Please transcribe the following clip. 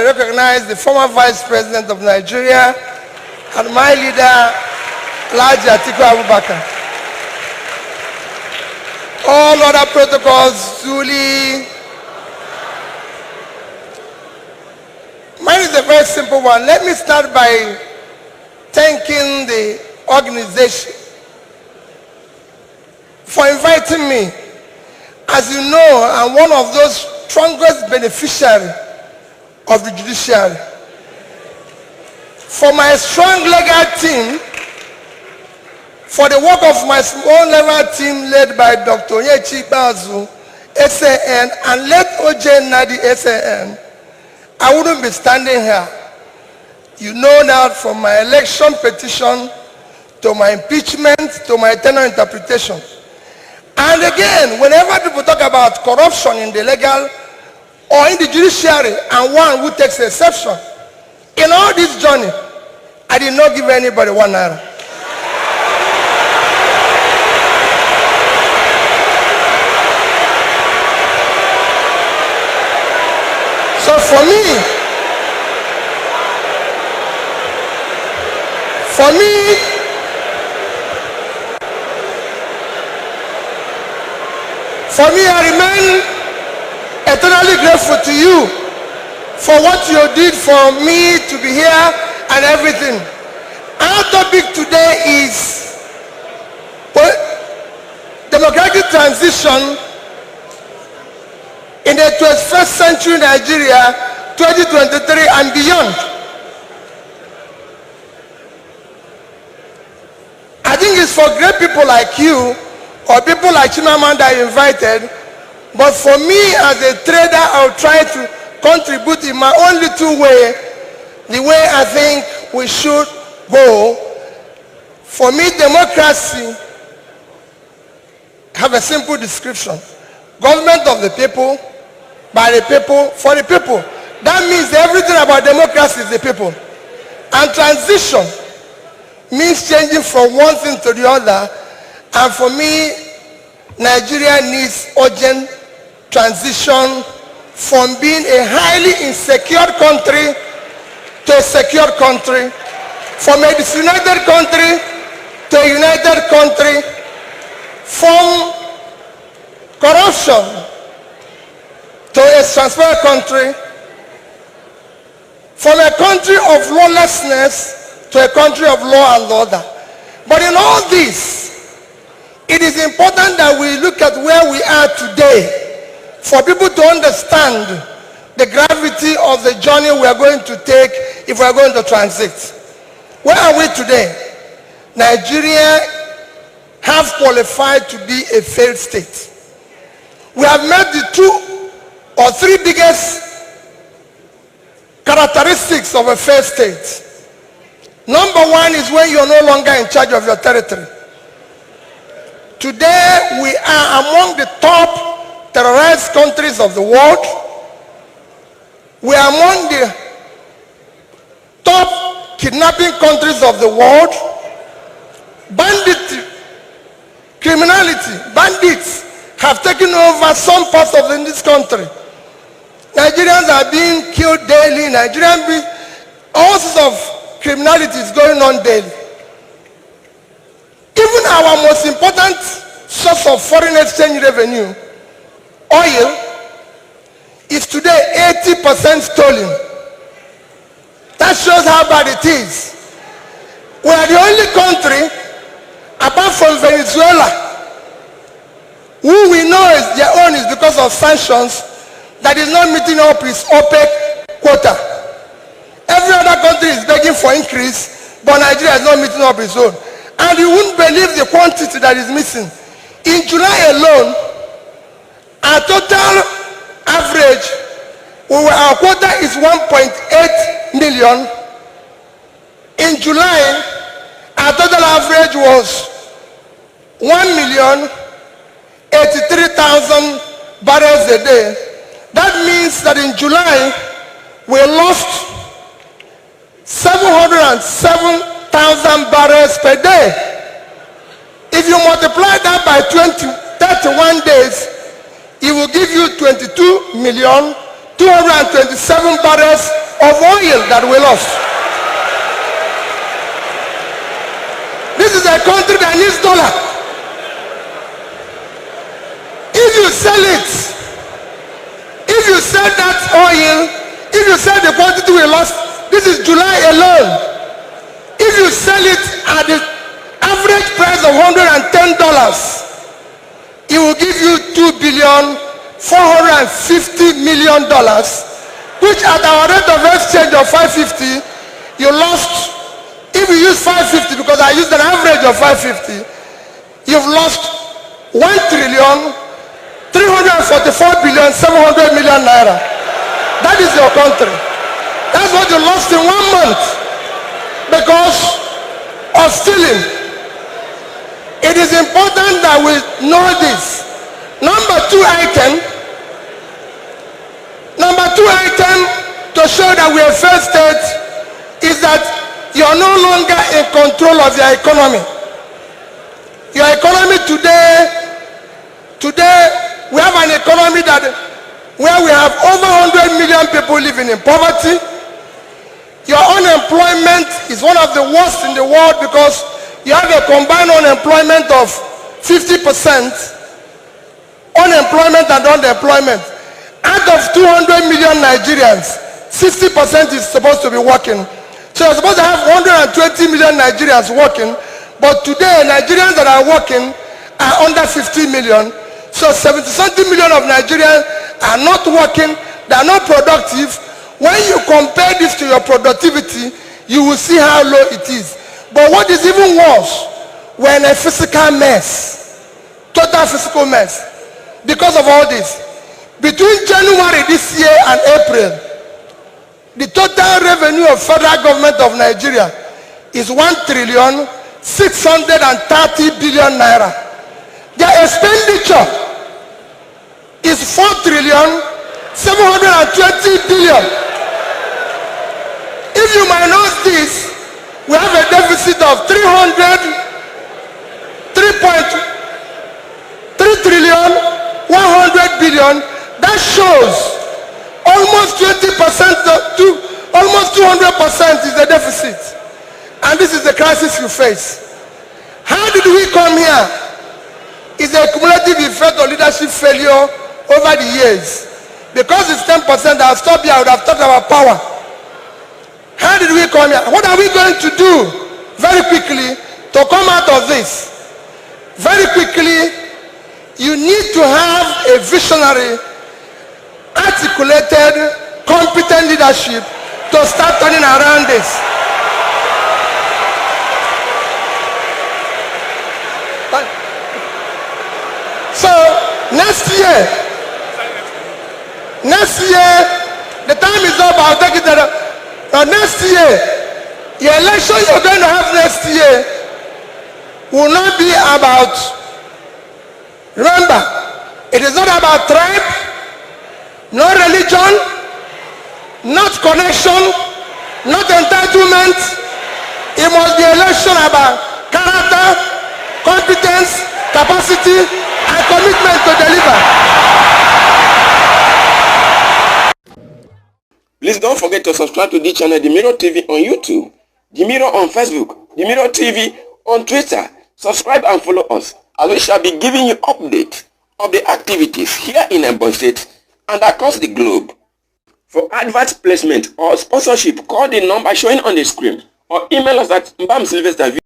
recognize the former Vice President of Nigeria and my leader, Alhaji Atiku Abubakar. All other protocols duly. Mine is a very simple one. Let me start by thanking the organization for inviting me. As you know, I'm one of those strongest beneficiaries of the judiciary. For my strong legal team, for the work of my small legal team led by Dr. Onyechi Bazu, SAN, and led OJ Nadi, SAN, I wouldn't be standing here. You know that from my election petition to my impeachment to my tenure interpretation. And again, whenever people talk about corruption in the legal or in the judiciary and one who takes exception, in all this journey, I did not give anybody 1 naira. So for me, I remain eternally grateful to you for what you did for me to be here and everything. Our topic today is democratic transition in the 21st century Nigeria, 2023 and beyond. I think it's for great people like you or people like Chimamanda invited, but for me as a trader, I'll try to contribute in my own little way, the way I think we should go. For me, democracy have a simple description. Government of the people, by the people, for the people. That means everything about democracy is the people. And transition means changing from one thing to the other. And for me, Nigeria needs urgent transition from being a highly insecure country to a secure country, from a disunited country to a united country, from corruption to a transparent country, from a country of lawlessness to a country of law and order. But in all this, it is important that we look at where we are today for people to understand the gravity of the journey we are going to take if we are going to transit. Where are we today? Nigeria have qualified to be a failed state. We have met the 2 or 3 biggest characteristics of a failed state. Number 1 is when you're no longer in charge of your territory. Today, we are among the top terrorized countries of the world. We are among the top kidnapping countries of the world. Banditry, criminality, bandits have taken over some parts of this country. Nigerians are being killed daily. All sorts of criminality is going on daily. Even our most important source of foreign exchange revenue, oil, is today 80% stolen. That shows how bad it is. We are the only country, apart from Venezuela, who we know is their own is because of sanctions, that is not meeting up its OPEC quota. Every other country is begging for increase, but Nigeria is not meeting up its own. And you wouldn't believe the quantity that is missing. In July alone, our total average, our quota is 1.8 million. In July, our total average was 1,083,000 barrels a day. That means that in July, we lost 707,000 barrels per day. If you multiply that by 31 days, it will give you 22,227 barrels of oil that we lost. This is a country that needs dollar. If you sell it, if you sell that oil, if you sell the quantity we lost, this is July alone. If you sell it at the average price of $110, it will give you $2,450,000,000, which at our rate of exchange of 550, you lost. If you use 550, because I used an average of 550, you've lost 1,344,700,000,000 naira. That is your country. That's what you lost in 1 month because of stealing. It is important that we know this. Number two item to show that we are first state is that you are no longer in control of your economy. Your economy today, we have an economy where we have over 100 million people living in poverty. Your unemployment is one of the worst in the world because you have a combined unemployment of 50%, unemployment and unemployment. Out of 200 million Nigerians, 60% is supposed to be working. So you're supposed to have 120 million Nigerians working, but today Nigerians that are working are under 50 million. So 70-something million of Nigerians are not working, they are not productive. When you compare this to your productivity, you will see how low it is. But what is even worse, we're in a physical mess, total physical mess, because of all this. Between January this year and April, the total revenue of federal government of Nigeria is 1,630,000,000,000 naira. Their expenditure is 4,720,000,000,000. If you minus this, we have a deficit of 3.3 trillion 100 billion. That shows almost 20% to almost 200% is the deficit. And this is the crisis you face. How did we come here? It's a cumulative effect of leadership failure over the years. Because it's 10%, I'll stop here. I would have talked about power. How did we come here? What are we going to do very quickly to come out of this? Very quickly, you need to have a visionary, articulated, competent leadership to start turning around this. So next year, the time is up. I'll take it there. Next year, the election you're going to have next year will not be about, remember, it is not about tribe, no religion, not connection, not entitlement. It must be election about character, competence, capacity, and commitment to deliver. Please don't forget to subscribe to this channel, The Mirror TV on YouTube, The Mirror on Facebook, The Mirror TV on Twitter. Subscribe and follow us, as we shall be giving you updates of the activities here in Obi'S State and across the globe. For advert placement or sponsorship, call the number showing on the screen or email us at mbamsylvester